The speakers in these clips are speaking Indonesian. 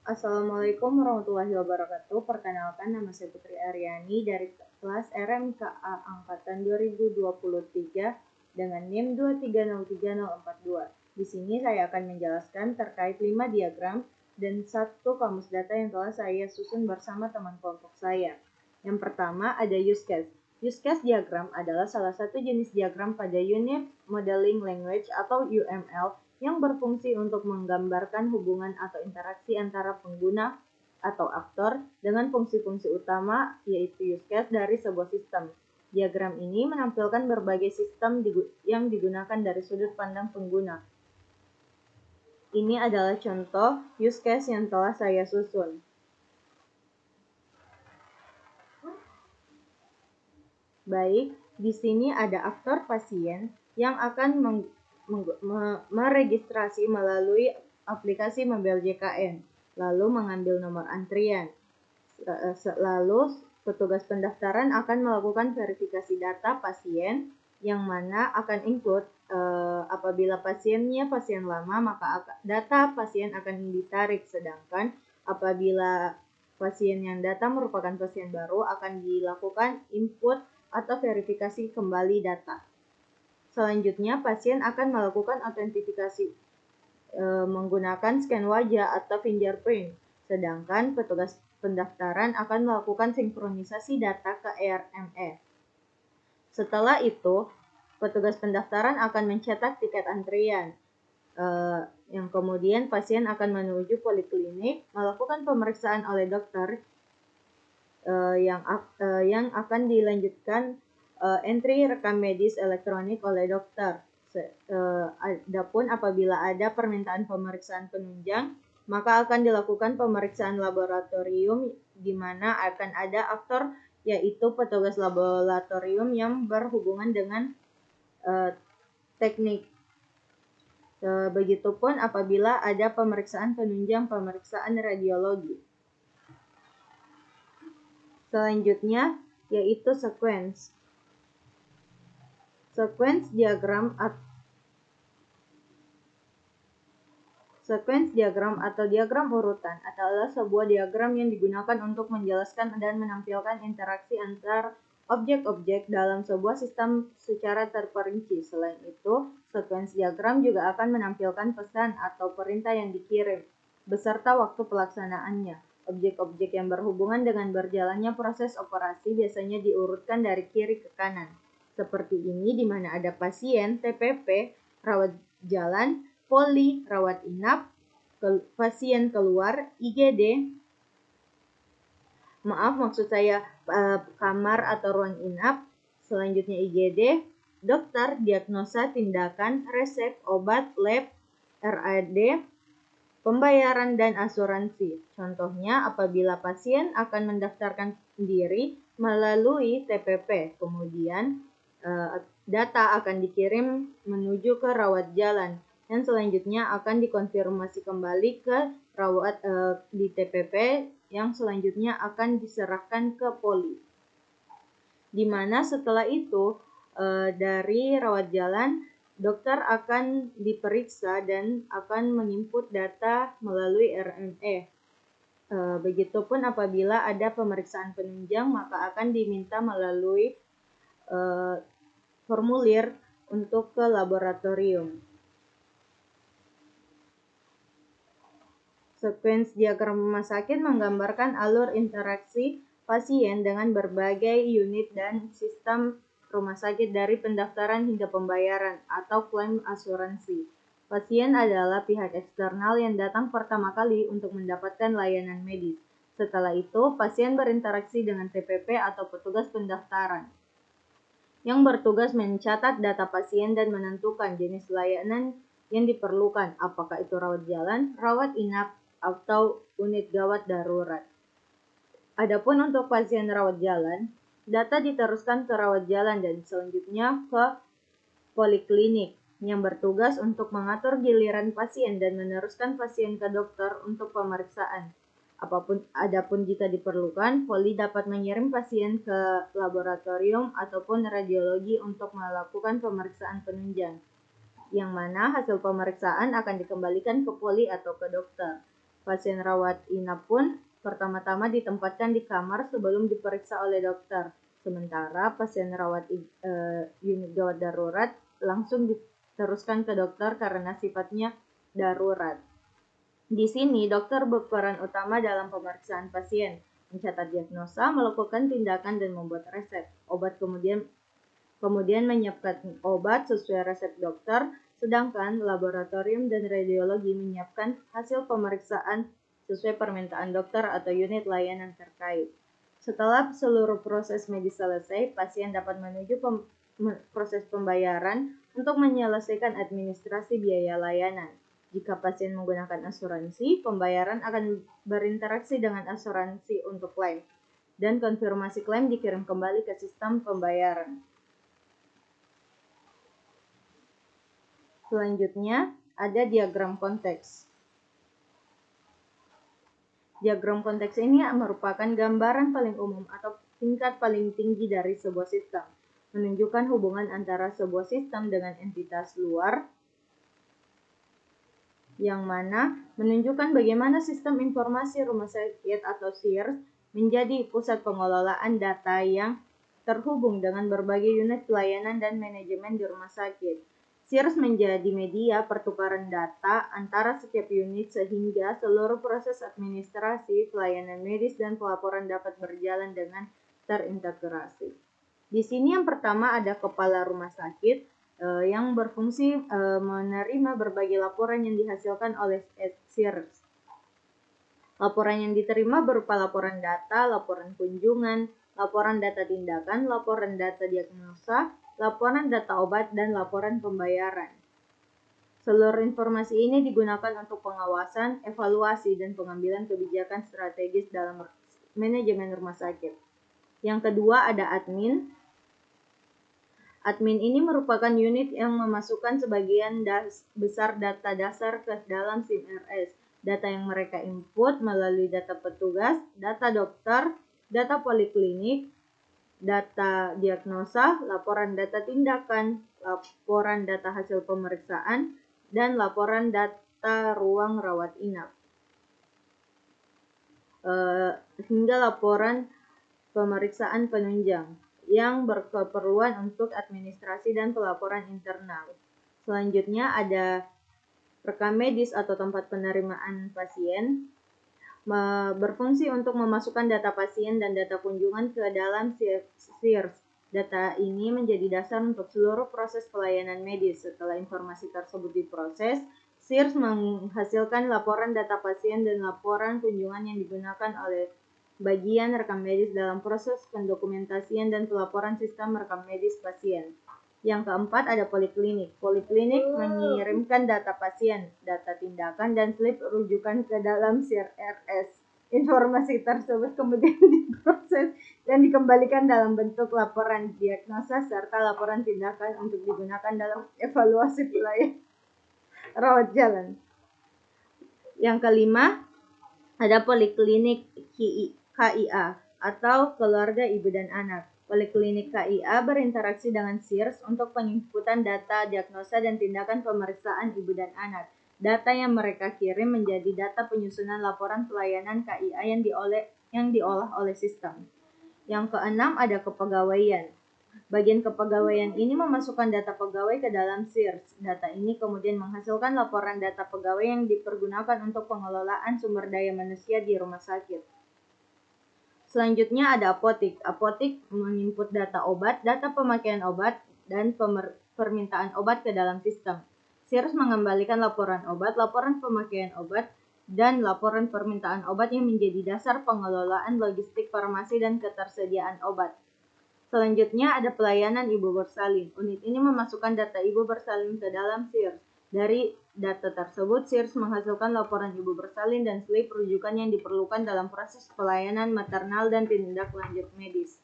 Assalamualaikum warahmatullahi wabarakatuh. Perkenalkan, nama saya Putri Aryani dari kelas RMKA Angkatan 2023 dengan NIM 2303042. Di sini saya akan menjelaskan terkait 5 diagram dan 1 kamus data yang telah saya susun bersama teman kelompok saya. Yang pertama ada use case. Use case diagram adalah salah satu jenis diagram pada Unit Modeling Language atau UML yang berfungsi untuk menggambarkan hubungan atau interaksi antara pengguna atau aktor dengan fungsi-fungsi utama yaitu use case dari sebuah sistem. Diagram ini menampilkan berbagai sistem yang digunakan dari sudut pandang pengguna. Ini adalah contoh use case yang telah saya susun. Baik, di sini ada aktor pasien yang akan meregistrasi melalui aplikasi Mobile JKN, lalu mengambil nomor antrian. Lalu petugas pendaftaran akan melakukan verifikasi data pasien yang mana akan input apabila pasiennya pasien lama maka data pasien akan ditarik, sedangkan apabila pasien yang datang merupakan pasien baru akan dilakukan input atau verifikasi kembali data. Selanjutnya, pasien akan melakukan autentifikasi menggunakan scan wajah atau fingerprint, sedangkan petugas pendaftaran akan melakukan sinkronisasi data ke ERME. Setelah itu, petugas pendaftaran akan mencetak tiket antrian, yang kemudian pasien akan menuju poliklinik, melakukan pemeriksaan oleh dokter, yang akan dilanjutkan entry rekam medis elektronik oleh dokter. Adapun apabila ada permintaan pemeriksaan penunjang, maka akan dilakukan pemeriksaan laboratorium di mana akan ada aktor yaitu petugas laboratorium yang berhubungan dengan teknik. Begitupun apabila ada pemeriksaan penunjang pemeriksaan radiologi. Selanjutnya yaitu sequence. Sequence diagram atau diagram urutan adalah sebuah diagram yang digunakan untuk menjelaskan dan menampilkan interaksi antar objek-objek dalam sebuah sistem secara terperinci. Selain itu, sequence diagram juga akan menampilkan pesan atau perintah yang dikirim beserta waktu pelaksanaannya. Objek-objek yang berhubungan dengan berjalannya proses operasi biasanya diurutkan dari kiri ke kanan. Seperti ini di mana ada pasien, TPP, rawat jalan, poli, rawat inap, pasien keluar, IGD, kamar atau ruang inap, selanjutnya IGD, dokter, diagnosa, tindakan, resep, obat, lab, RAD, pembayaran dan asuransi. Contohnya apabila pasien akan mendaftarkan diri melalui TPP, kemudian data akan dikirim menuju ke rawat jalan dan selanjutnya akan dikonfirmasi kembali ke rawat di TPP yang selanjutnya akan diserahkan ke poli. Di mana setelah itu dari rawat jalan dokter akan diperiksa dan akan menginput data melalui RME. Begitupun apabila ada pemeriksaan penunjang maka akan diminta melalui formulir untuk ke laboratorium. Sequence diagram rumah sakit menggambarkan alur interaksi pasien dengan berbagai unit dan sistem rumah sakit dari pendaftaran hingga pembayaran atau klaim asuransi. Pasien adalah pihak eksternal yang datang pertama kali untuk mendapatkan layanan medis. Setelah itu, pasien berinteraksi dengan TPP atau petugas pendaftaran yang bertugas mencatat data pasien dan menentukan jenis layanan yang diperlukan, apakah itu rawat jalan, rawat inap, atau unit gawat darurat. Adapun untuk pasien rawat jalan, data diteruskan ke rawat jalan dan selanjutnya ke poliklinik yang bertugas untuk mengatur giliran pasien dan meneruskan pasien ke dokter untuk pemeriksaan. Adapun jika diperlukan, poli dapat mengirim pasien ke laboratorium ataupun radiologi untuk melakukan pemeriksaan penunjang, yang mana hasil pemeriksaan akan dikembalikan ke poli atau ke dokter. Pasien rawat inap pun pertama-tama ditempatkan di kamar sebelum diperiksa oleh dokter. Sementara pasien rawat unit gawat darurat langsung diteruskan ke dokter karena sifatnya darurat. Di sini, dokter berperan utama dalam pemeriksaan pasien, mencatat diagnosa, melakukan tindakan, dan membuat resep. Obat kemudian menyiapkan obat sesuai resep dokter, sedangkan laboratorium dan radiologi menyiapkan hasil pemeriksaan sesuai permintaan dokter atau unit layanan terkait. Setelah seluruh proses medis selesai, pasien dapat menuju proses pembayaran untuk menyelesaikan administrasi biaya layanan. Jika pasien menggunakan asuransi, pembayaran akan berinteraksi dengan asuransi untuk klaim, dan konfirmasi klaim dikirim kembali ke sistem pembayaran. Selanjutnya, ada diagram konteks. Diagram konteks ini merupakan gambaran paling umum atau tingkat paling tinggi dari sebuah sistem, menunjukkan hubungan antara sebuah sistem dengan entitas luar, yang mana menunjukkan bagaimana sistem informasi rumah sakit atau SIRS menjadi pusat pengelolaan data yang terhubung dengan berbagai unit pelayanan dan manajemen di rumah sakit. SIRS menjadi media pertukaran data antara setiap unit sehingga seluruh proses administrasi, pelayanan medis, dan pelaporan dapat berjalan dengan terintegrasi. Di sini yang pertama ada kepala rumah sakit yang berfungsi menerima berbagai laporan yang dihasilkan oleh SIRS. Laporan yang diterima berupa laporan data, laporan kunjungan, laporan data tindakan, laporan data diagnosa, laporan data obat, dan laporan pembayaran. Seluruh informasi ini digunakan untuk pengawasan, evaluasi, dan pengambilan kebijakan strategis dalam manajemen rumah sakit. Yang kedua ada admin. Admin ini merupakan unit yang memasukkan sebagian besar data dasar ke dalam SIM-RS. Data yang mereka input melalui data petugas, data dokter, data poliklinik, data diagnosa, laporan data tindakan, laporan data hasil pemeriksaan, dan laporan data ruang rawat inap, hingga laporan pemeriksaan penunjang yang berkeperluan untuk administrasi dan pelaporan internal. Selanjutnya ada rekam medis atau tempat penerimaan pasien, berfungsi untuk memasukkan data pasien dan data kunjungan ke dalam SIRS. Data ini menjadi dasar untuk seluruh proses pelayanan medis. Setelah informasi tersebut diproses, SIRS menghasilkan laporan data pasien dan laporan kunjungan yang digunakan oleh bagian rekam medis dalam proses pendokumentasian dan pelaporan sistem rekam medis pasien. Yang keempat ada poliklinik. Poliklinik mengirimkan data pasien, data tindakan, dan slip rujukan ke dalam SIRS. Informasi tersebut kemudian diproses dan dikembalikan dalam bentuk laporan diagnosa serta laporan tindakan untuk digunakan dalam evaluasi pelayanan rawat jalan. Yang kelima ada poliklinik KIA atau keluarga ibu dan anak. Poliklinik KIA berinteraksi dengan SIRS untuk penginputan data diagnosa dan tindakan pemeriksaan ibu dan anak. Data yang mereka kirim menjadi data penyusunan laporan pelayanan KIA yang diolah oleh sistem. Yang keenam ada kepegawaian. Bagian kepegawaian ini memasukkan data pegawai ke dalam SIRS. Data ini kemudian menghasilkan laporan data pegawai yang dipergunakan untuk pengelolaan sumber daya manusia di rumah sakit. Selanjutnya ada apotik. Apotik menginput data obat, data pemakaian obat, dan permintaan obat ke dalam sistem. SIRS mengembalikan laporan obat, laporan pemakaian obat, dan laporan permintaan obat yang menjadi dasar pengelolaan logistik farmasi dan ketersediaan obat. Selanjutnya ada pelayanan ibu bersalin. Unit ini memasukkan data ibu bersalin ke dalam SIRS. Dari data tersebut, SIRS menghasilkan laporan ibu bersalin dan slip rujukan yang diperlukan dalam proses pelayanan maternal dan tindak lanjut medis.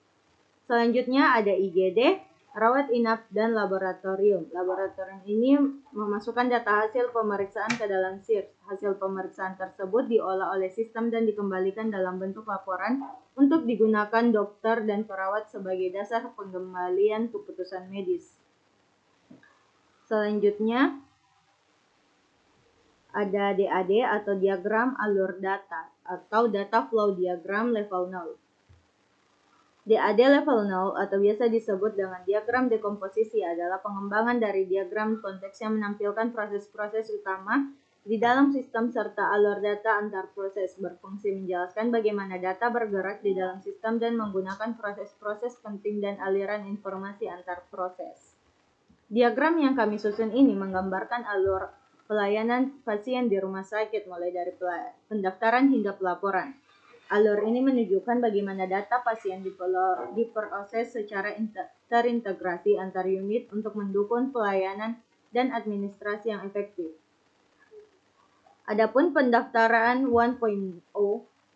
Selanjutnya ada IGD, rawat inap, dan laboratorium. Laboratorium ini memasukkan data hasil pemeriksaan ke dalam SIRS. Hasil pemeriksaan tersebut diolah oleh sistem dan dikembalikan dalam bentuk laporan untuk digunakan dokter dan perawat sebagai dasar pengembalian keputusan medis. Selanjutnya Ada DAD atau diagram alur data atau data flow diagram level 0. DAD level 0 atau biasa disebut dengan diagram dekomposisi adalah pengembangan dari diagram konteks yang menampilkan proses-proses utama di dalam sistem serta alur data antar proses, berfungsi menjelaskan bagaimana data bergerak di dalam sistem dan menggunakan proses-proses penting dan aliran informasi antar proses. Diagram yang kami susun ini menggambarkan alur pelayanan pasien di rumah sakit mulai dari pendaftaran hingga pelaporan. Alur ini menunjukkan bagaimana data pasien diproses secara terintegrasi antar unit untuk mendukung pelayanan dan administrasi yang efektif. Adapun pendaftaran 1.0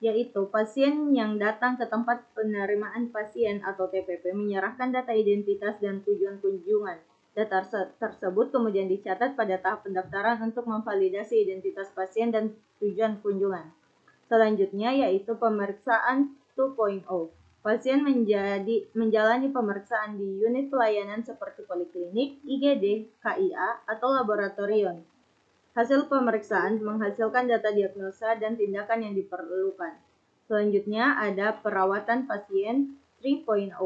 yaitu pasien yang datang ke tempat penerimaan pasien atau TPP menyerahkan data identitas dan tujuan kunjungan. Data tersebut kemudian dicatat pada tahap pendaftaran untuk memvalidasi identitas pasien dan tujuan kunjungan. Selanjutnya yaitu pemeriksaan 2.0. Pasien menjalani pemeriksaan di unit pelayanan seperti poliklinik, IGD, KIA, atau laboratorium. Hasil pemeriksaan menghasilkan data diagnosa dan tindakan yang diperlukan. Selanjutnya ada perawatan pasien 3.0.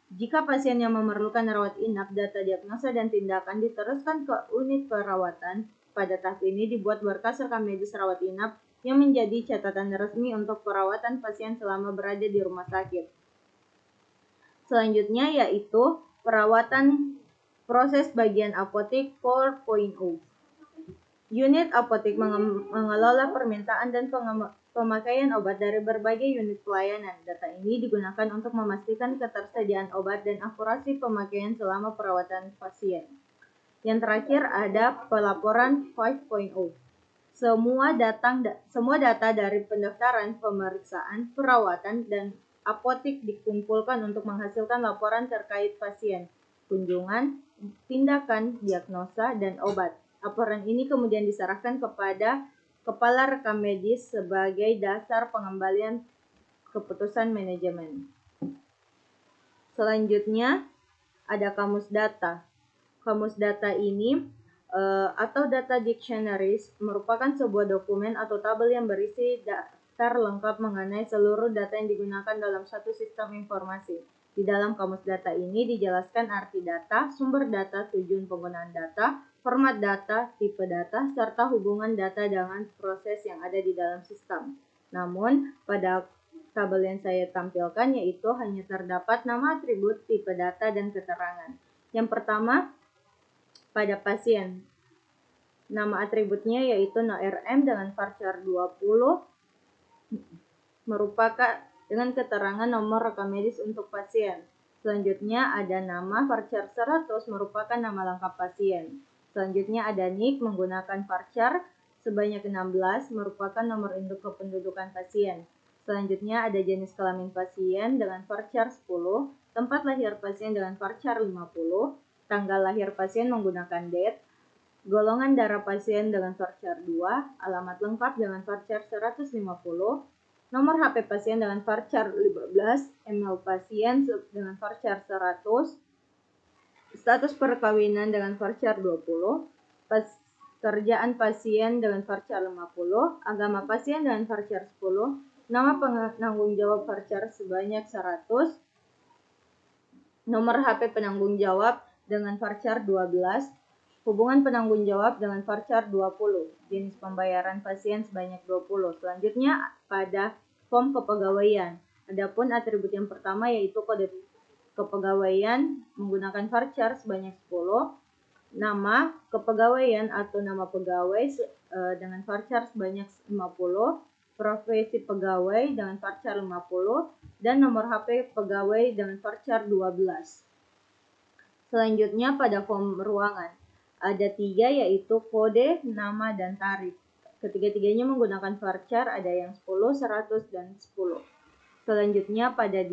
Jika pasien yang memerlukan rawat inap, data diagnosa dan tindakan diteruskan ke unit perawatan. Pada tahap ini dibuat berkas rekam medis rawat inap yang menjadi catatan resmi untuk perawatan pasien selama berada di rumah sakit. Selanjutnya yaitu perawatan proses bagian apotek 4.0. Unit apotek mengelola permintaan dan pemakaian obat dari berbagai unit pelayanan. Data ini digunakan untuk memastikan ketersediaan obat dan akurasi pemakaian selama perawatan pasien. Yang terakhir ada pelaporan 5.0. Semua data dari pendaftaran, pemeriksaan, perawatan, dan apotek dikumpulkan untuk menghasilkan laporan terkait pasien, kunjungan, tindakan, diagnosa, dan obat. Laporan ini kemudian diserahkan kepada kepala rekam medis sebagai dasar pengembalian keputusan manajemen. Selanjutnya ada kamus data. Kamus data ini atau data dictionaries merupakan sebuah dokumen atau tabel yang berisi daftar lengkap mengenai seluruh data yang digunakan dalam satu sistem informasi. Di dalam kamus data ini dijelaskan arti data, sumber data, tujuan penggunaan data, format data, tipe data, serta hubungan data dengan proses yang ada di dalam sistem. Namun, pada tabel yang saya tampilkan yaitu hanya terdapat nama atribut, tipe data, dan keterangan. Yang pertama, pada pasien. Nama atributnya yaitu NORM dengan varchar 20 merupakan dengan keterangan nomor rekam medis untuk pasien. Selanjutnya ada nama varchar 100 merupakan nama lengkap pasien. Selanjutnya ada NIK menggunakan varchar sebanyak 16 merupakan nomor induk kependudukan pasien. Selanjutnya ada jenis kelamin pasien dengan varchar 10, tempat lahir pasien dengan varchar 50, tanggal lahir pasien menggunakan date, golongan darah pasien dengan varchar 2, alamat lengkap dengan varchar 150, nomor HP pasien dengan varchar 15, email pasien dengan varchar 100, status perkawinan dengan varchar 20, pekerjaan pasien dengan varchar 50, agama pasien dengan varchar 10, nama penanggung jawab varchar sebanyak 100, nomor HP penanggung jawab dengan varchar 12, hubungan penanggung jawab dengan varchar 20, jenis pembayaran pasien sebanyak 20. Selanjutnya pada form kepegawaian. Adapun atribut yang pertama yaitu kode kepegawaian menggunakan varchar sebanyak 10, nama kepegawaian atau nama pegawai dengan varchar sebanyak 50, profesi pegawai dengan varchar 50, dan nomor HP pegawai dengan varchar 12. Selanjutnya pada form ruangan. Ada 3 yaitu kode, nama, dan tarif. Ketiga-tiganya menggunakan varchar, ada yang 10, 100, dan 10. Selanjutnya pada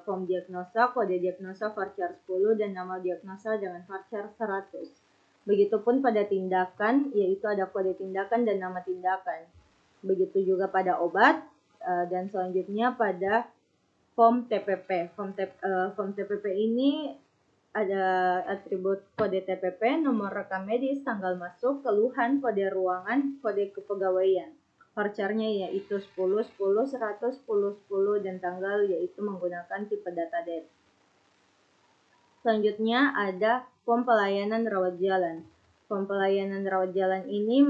form diagnosa, kode diagnosa varchar 10 dan nama diagnosa dengan varchar 100. Begitupun pada tindakan, yaitu ada kode tindakan dan nama tindakan. Begitu juga pada obat, dan selanjutnya pada form TPP. Form TPP ini ada atribut kode TPP, nomor rekam medis, tanggal masuk, keluhan, kode ruangan, kode kepegawaian. Vouchernya yaitu 10, 10, 100, 10, 10, dan tanggal yaitu menggunakan tipe data date. Selanjutnya ada form pelayanan rawat jalan. Form pelayanan rawat jalan ini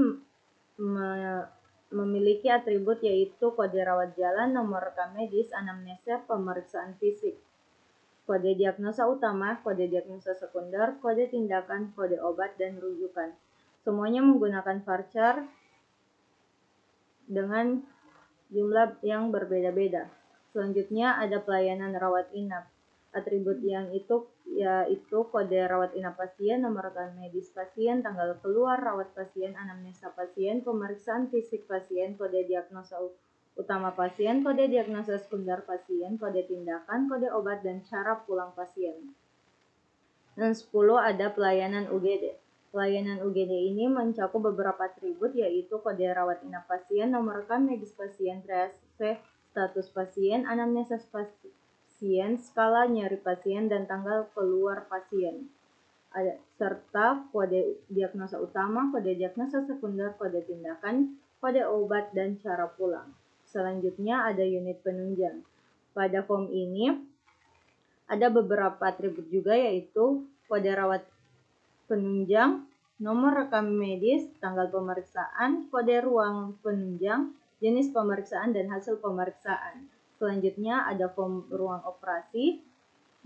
memiliki atribut yaitu kode rawat jalan, nomor rekam medis, anamnesa, pemeriksaan fisik, kode diagnosa utama, kode diagnosa sekunder, kode tindakan, kode obat, dan rujukan. Semuanya menggunakan voucher dengan jumlah yang berbeda-beda. Selanjutnya ada pelayanan rawat inap. Atribut yang itu yaitu kode rawat inap pasien, nomor rekam medis pasien, tanggal keluar rawat pasien, anamnesa pasien, pemeriksaan fisik pasien, kode diagnosa utama pasien, kode diagnosa sekunder pasien, kode tindakan, kode obat, dan cara pulang pasien. Dan 10 ada pelayanan UGD. Pelayanan UGD ini mencakup beberapa atribut yaitu kode rawat inap pasien, nomor rekam medis pasien, triase status pasien, anamnesa pasien, skala nyeri pasien, dan tanggal keluar pasien. Serta kode diagnosa utama, kode diagnosa sekunder, kode tindakan, kode obat, dan cara pulang. Selanjutnya ada unit penunjang. Pada form ini ada beberapa atribut juga yaitu kode rawat penunjang, nomor rekam medis, tanggal pemeriksaan, kode ruang penunjang, jenis pemeriksaan, dan hasil pemeriksaan. Selanjutnya ada form ruang operasi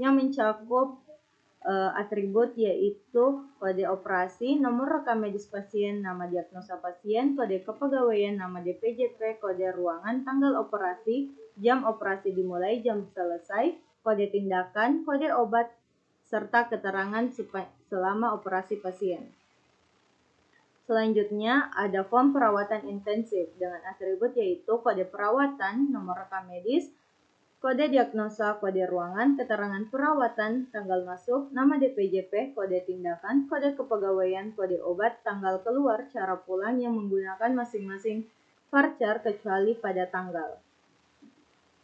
yang mencakup atribut yaitu kode operasi, nomor rekam medis pasien, nama diagnosa pasien, kode kepegawaian, nama DPJP, kode ruangan, tanggal operasi, jam operasi dimulai, jam selesai, kode tindakan, kode obat, serta keterangan selama operasi pasien. Selanjutnya ada form perawatan intensif dengan atribut yaitu kode perawatan, nomor rekam medis, kode diagnosa, kode ruangan, keterangan perawatan, tanggal masuk, nama DPJP, kode tindakan, kode kepegawaian, kode obat, tanggal keluar, cara pulang yang menggunakan masing-masing voucher kecuali pada tanggal.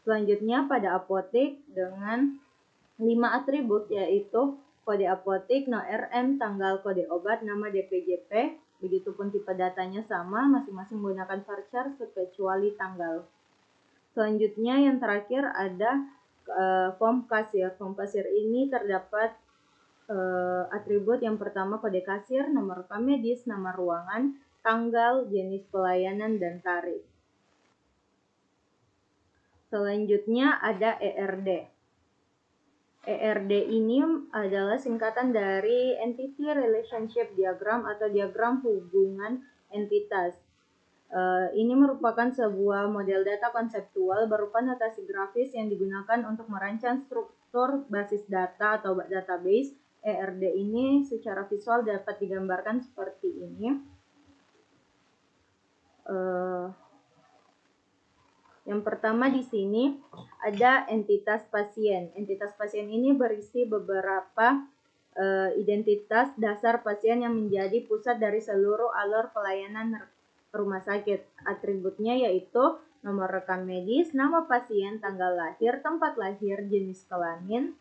Selanjutnya pada apotek dengan 5 atribut yaitu kode apotek, no RM, tanggal, kode obat, nama DPJP, begitupun tipe datanya sama, masing-masing menggunakan voucher kecuali tanggal. Selanjutnya yang terakhir ada form kasir. Form kasir ini terdapat atribut yang pertama kode kasir, nomor rekam medis, nama ruangan, tanggal, jenis pelayanan, dan tarif. Selanjutnya ada ERD. ERD ini adalah singkatan dari Entity Relationship Diagram atau diagram hubungan entitas. Ini merupakan sebuah model data konseptual berupa notasi grafis yang digunakan untuk merancang struktur basis data atau database. ERD ini secara visual dapat digambarkan seperti ini. Yang pertama di sini ada entitas pasien. Entitas pasien ini berisi beberapa identitas dasar pasien yang menjadi pusat dari seluruh alur pelayanan rumah sakit. Atributnya yaitu nomor rekam medis, nama pasien, tanggal lahir, tempat lahir, jenis kelamin,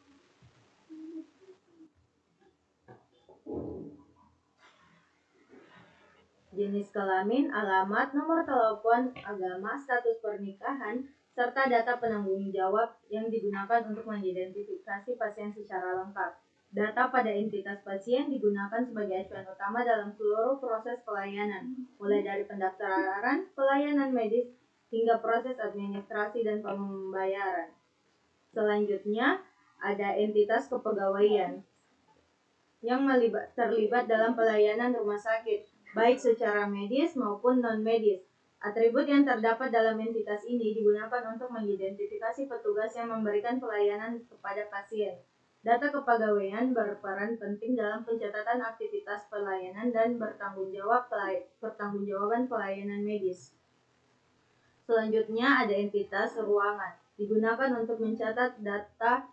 alamat, nomor telepon, agama, status pernikahan, serta data penanggung jawab yang digunakan untuk mengidentifikasi pasien secara lengkap. Data pada entitas pasien digunakan sebagai acuan utama dalam seluruh proses pelayanan, mulai dari pendaftaran, pelayanan medis, hingga proses administrasi dan pembayaran. Selanjutnya, ada entitas kepegawaian yang terlibat dalam pelayanan rumah sakit, baik secara medis maupun non-medis. Atribut yang terdapat dalam entitas ini digunakan untuk mengidentifikasi petugas yang memberikan pelayanan kepada pasien. Data kepegawaian berperan penting dalam pencatatan aktivitas pelayanan dan pertanggungjawaban pelayanan medis. Selanjutnya ada entitas ruangan, digunakan untuk mencatat data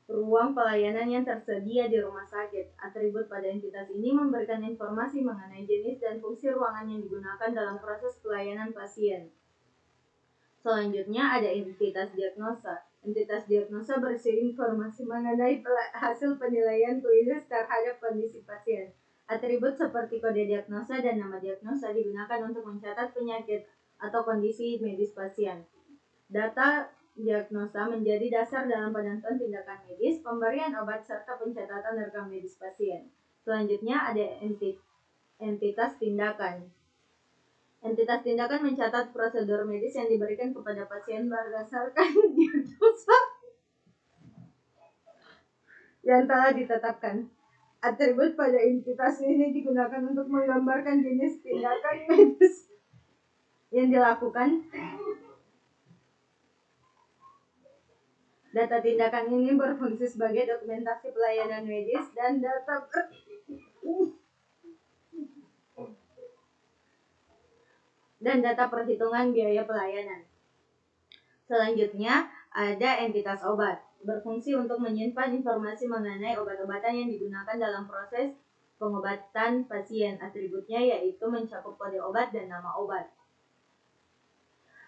ruang pelayanan yang tersedia di rumah sakit. Atribut pada entitas ini memberikan informasi mengenai jenis dan fungsi ruangan yang digunakan dalam proses pelayanan pasien. Selanjutnya ada entitas diagnosa. Entitas diagnosa berisi informasi mengenai hasil penilaian klinis terhadap kondisi pasien. Atribut seperti kode diagnosa dan nama diagnosa digunakan untuk mencatat penyakit atau kondisi medis pasien. Data diagnosa menjadi dasar dalam penentuan tindakan medis, pemberian obat, serta pencatatan rekam medis pasien. Selanjutnya ada entitas tindakan. Entitas tindakan mencatat prosedur medis yang diberikan kepada pasien berdasarkan diagnosa yang telah ditetapkan. Atribut pada entitas ini digunakan untuk menggambarkan jenis tindakan medis yang dilakukan. Data tindakan ini berfungsi sebagai dokumentasi pelayanan medis dan data perhitungan biaya pelayanan. Selanjutnya ada entitas obat, berfungsi untuk menyimpan informasi mengenai obat-obatan yang digunakan dalam proses pengobatan pasien. Atributnya yaitu mencakup kode obat dan nama obat.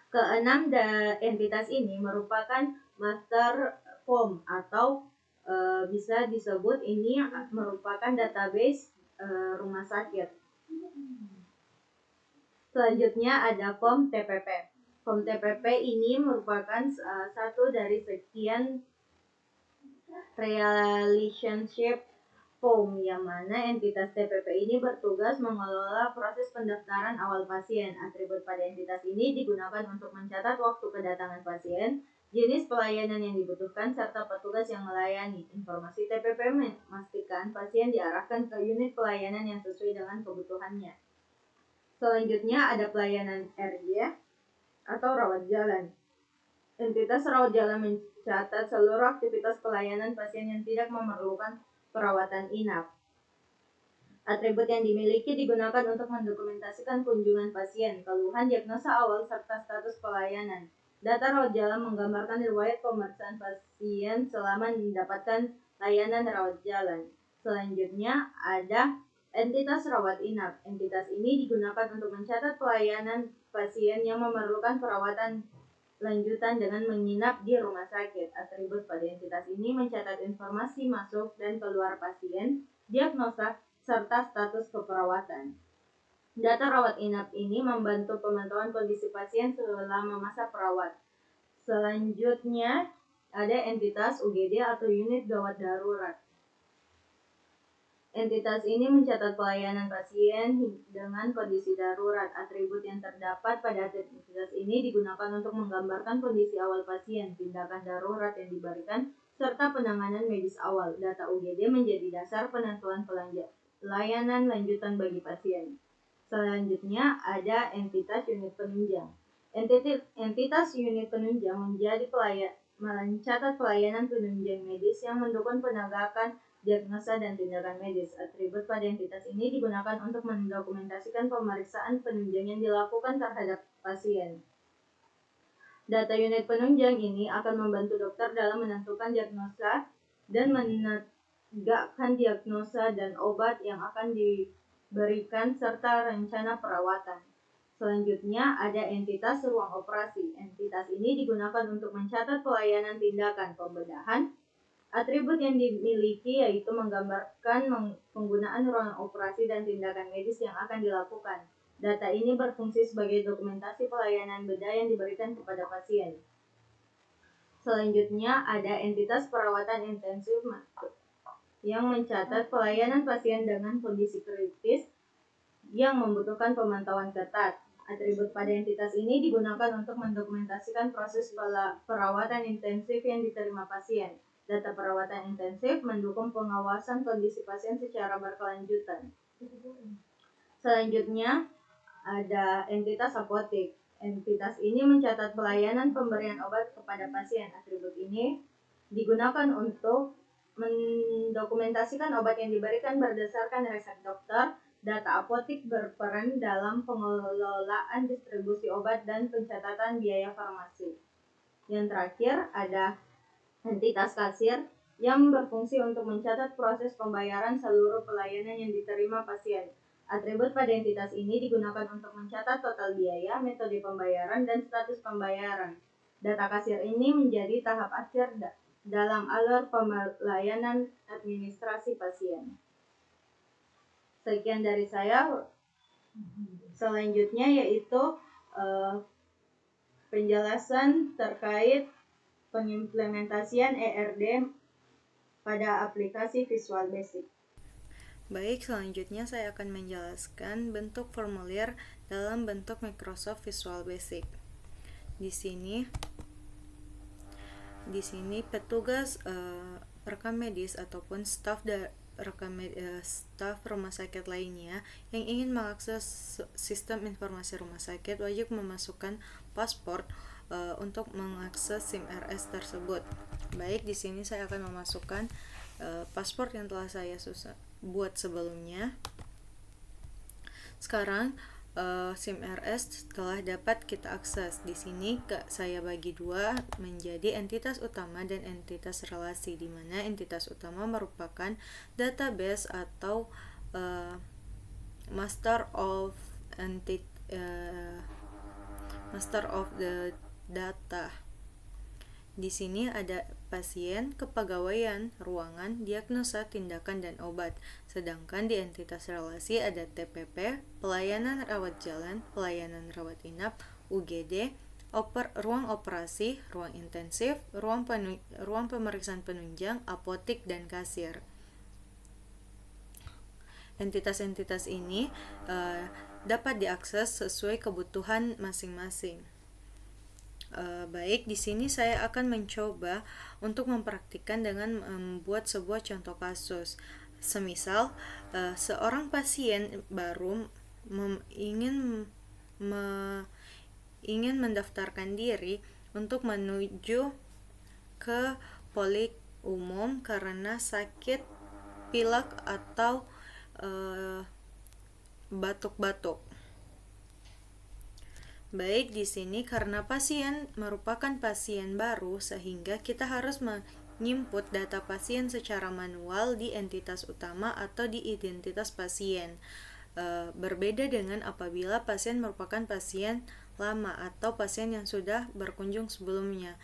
Keenam, entitas ini merupakan master form atau bisa disebut ini merupakan database rumah sakit. Selanjutnya ada form TPP. Form TPP ini merupakan satu dari sekian relationship form yang mana entitas TPP ini bertugas mengelola proses pendaftaran awal pasien. Atribut pada entitas ini digunakan untuk mencatat waktu kedatangan pasien, jenis pelayanan yang dibutuhkan, serta petugas yang melayani. Informasi TPP memastikan pasien diarahkan ke unit pelayanan yang sesuai dengan kebutuhannya. Selanjutnya ada pelayanan RJ atau rawat jalan. Entitas rawat jalan mencatat seluruh aktivitas pelayanan pasien yang tidak memerlukan perawatan inap. Atribut yang dimiliki digunakan untuk mendokumentasikan kunjungan pasien, keluhan, diagnosa awal, serta status pelayanan. Data rawat jalan menggambarkan riwayat pemeriksaan pasien selama mendapatkan layanan rawat jalan. Selanjutnya ada entitas rawat inap. Entitas ini digunakan untuk mencatat pelayanan pasien yang memerlukan perawatan lanjutan dengan menginap di rumah sakit. Atribut pada entitas ini mencatat informasi masuk dan keluar pasien, diagnosa, serta status keperawatan. Data rawat inap ini membantu pemantauan kondisi pasien selama masa perawat. Selanjutnya ada entitas UGD atau unit gawat darurat. Entitas ini mencatat pelayanan pasien dengan kondisi darurat. Atribut yang terdapat pada entitas ini digunakan untuk menggambarkan kondisi awal pasien, tindakan darurat yang diberikan, serta penanganan medis awal. Data UGD menjadi dasar penentuan pelayanan lanjutan bagi pasien. Selanjutnya ada entitas unit penunjang. Entitas unit penunjang mencatat pelayanan penunjang medis yang mendukung penegakan diagnosa dan tindakan medis. Atribut pada entitas ini digunakan untuk mendokumentasikan pemeriksaan penunjang yang dilakukan terhadap pasien. Data unit penunjang ini akan membantu dokter dalam menentukan diagnosa dan menegakkan diagnosa dan obat yang akan diberikan serta rencana perawatan. Selanjutnya ada entitas ruang operasi. Entitas ini digunakan untuk mencatat pelayanan tindakan pembedahan. Atribut yang dimiliki yaitu menggambarkan penggunaan ruangan operasi dan tindakan medis yang akan dilakukan. Data ini berfungsi sebagai dokumentasi pelayanan bedah yang diberikan kepada pasien. Selanjutnya ada entitas perawatan intensif yang mencatat pelayanan pasien dengan kondisi kritis yang membutuhkan pemantauan ketat. Atribut pada entitas ini digunakan untuk mendokumentasikan proses perawatan intensif yang diterima pasien. Data perawatan intensif mendukung pengawasan kondisi pasien secara berkelanjutan. Selanjutnya ada entitas apotek. Entitas ini mencatat pelayanan pemberian obat kepada pasien. Atribut ini digunakan untuk mendokumentasikan obat yang diberikan berdasarkan resep dokter. Data apotek berperan dalam pengelolaan distribusi obat dan pencatatan biaya farmasi. Yang terakhir ada entitas kasir yang berfungsi untuk mencatat proses pembayaran seluruh pelayanan yang diterima pasien. Atribut pada entitas ini digunakan untuk mencatat total biaya, metode pembayaran, dan status pembayaran. Data kasir ini menjadi tahap akhir dalam alur pelayanan administrasi pasien. Sekian dari saya. Selanjutnya yaitu penjelasan terkait pengimplementasian ERD pada aplikasi Visual Basic. Baik, selanjutnya saya akan menjelaskan bentuk formulir dalam bentuk Microsoft Visual Basic. Di sini petugas rekam medis ataupun staf rumah sakit lainnya yang ingin mengakses sistem informasi rumah sakit wajib memasukkan paspor untuk mengakses SIM-RS tersebut. Baik, di sini saya akan memasukkan paspor yang telah saya buat sebelumnya. Sekarang SIM-RS telah dapat kita akses. Di sini saya bagi dua menjadi entitas utama dan entitas relasi, di mana entitas utama merupakan database atau master of the data. Di sini ada pasien, kepegawaian, ruangan, diagnosa, tindakan, dan obat. Sedangkan di entitas relasi ada TPP, pelayanan rawat jalan, pelayanan rawat inap, UGD, ruang operasi, ruang intensif, ruang pemeriksaan penunjang, apotik, dan kasir. Entitas-entitas ini dapat diakses sesuai kebutuhan masing-masing. Baik, di sini saya akan mencoba untuk mempraktikkan dengan membuat sebuah contoh kasus. Semisal, seorang pasien baru ingin mendaftarkan diri untuk menuju ke polik umum karena sakit pilek atau batuk-batuk. Baik, di sini karena pasien merupakan pasien baru sehingga kita harus menginput data pasien secara manual di entitas utama atau di identitas pasien. Berbeda dengan apabila pasien merupakan pasien lama atau pasien yang sudah berkunjung sebelumnya.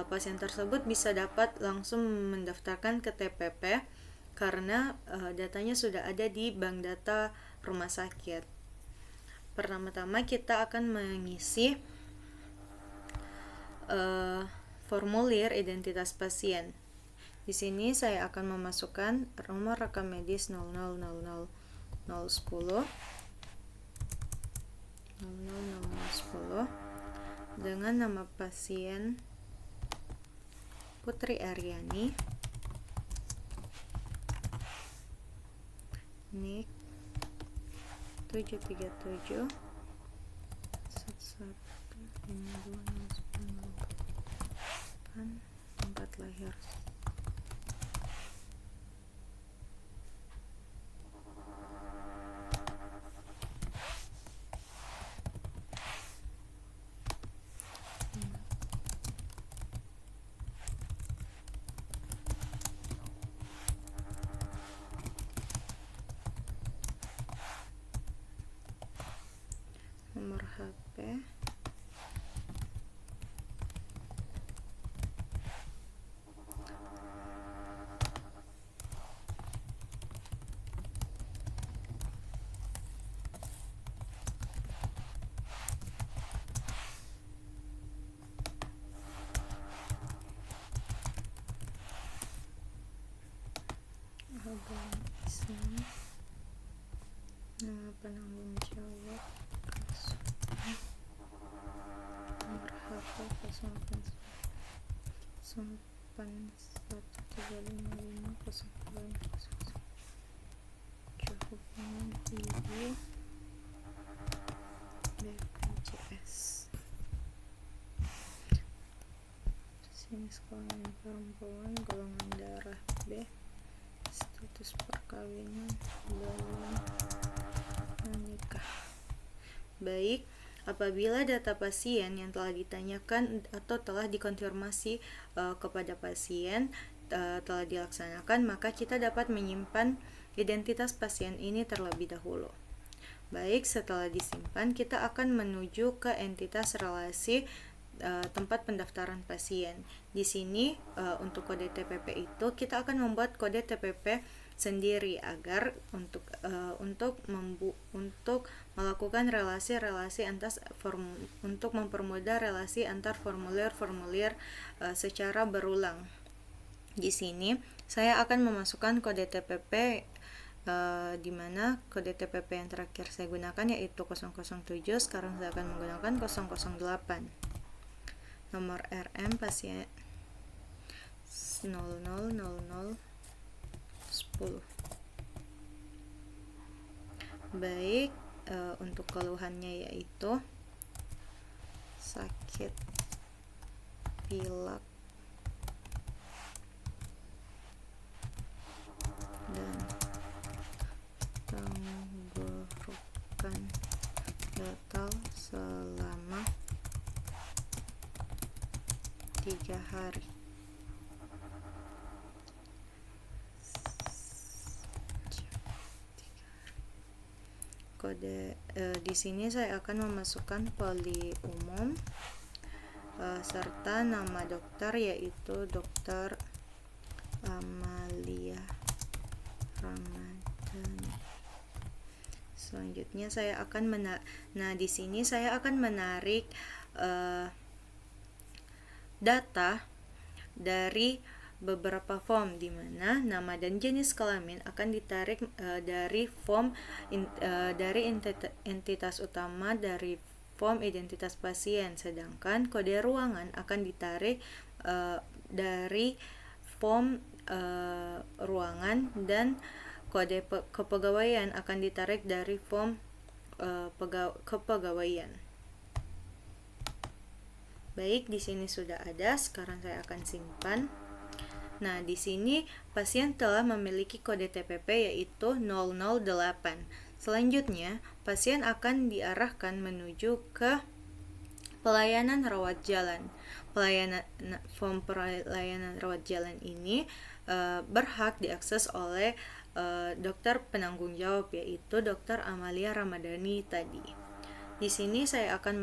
Pasien tersebut bisa dapat langsung mendaftarkan ke TPP karena datanya sudah ada di bank data rumah sakit. Pertama-tama kita akan mengisi formulir identitas pasien. Di sini saya akan memasukkan nomor rekam medis 0000 010 dengan nama pasien Putri Aryani, NIK 737 tempat lahir. Nomor HP, nama penanggung jawab, nomor HP 0813550900, hubungan ibu BPJS. Sini sekolah perempuan, golongan darah B, status perkawinan belum menikah. Baik, apabila data pasien yang telah ditanyakan atau telah dikonfirmasi kepada pasien telah dilaksanakan, maka kita dapat menyimpan identitas pasien ini terlebih dahulu. Baik, setelah disimpan, kita akan menuju ke entitas relasi tempat pendaftaran pasien. Di sini untuk kode TPP itu kita akan membuat kode TPP sendiri agar untuk melakukan relasi-relasi untuk mempermudah relasi antar formulir-formulir secara berulang. Di sini saya akan memasukkan kode TPP di mana kode TPP yang terakhir saya gunakan yaitu 007, sekarang saya akan menggunakan 008. Nomor RM pasien 000010. Baik, untuk keluhannya yaitu sakit pilek dan tenggorokan gatal selama 3 hari. Kode di sini saya akan memasukkan poli umum serta nama dokter yaitu Dr. Amalia Ramadhani. Selanjutnya saya akan di sini saya akan menarik data dari beberapa form di mana nama dan jenis kelamin akan ditarik dari form dari entitas utama dari form identitas pasien, sedangkan kode ruangan akan ditarik dari form ruangan, dan kode kepegawaian akan ditarik dari form kepegawaian. Baik, di sini sudah ada. Sekarang saya akan simpan. Nah, di sini pasien telah memiliki kode TPP yaitu 008. Selanjutnya, pasien akan diarahkan menuju ke pelayanan rawat jalan. Form pelayanan rawat jalan ini berhak diakses oleh dokter penanggung jawab yaitu Dr. Amalia Ramadhani tadi. Di sini saya akan